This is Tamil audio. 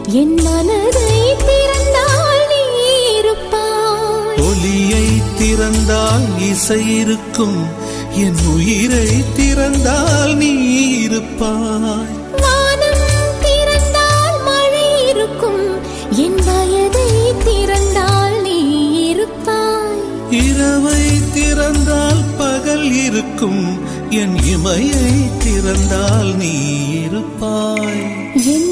என் மனதை திறந்தால் நீ இருப்பாய். ஒலியை திறந்தால் இசை இருக்கும், என் உயிரை திறந்தால் நீ இருப்பாய். வானம் திறந்தால் மழை இருக்கும், என் வயதை திறந்தால் நீ இருப்பாய். இரவை திறந்தால் பகல் இருக்கும், என் இமையை திறந்தால் நீ இருப்பாய். என்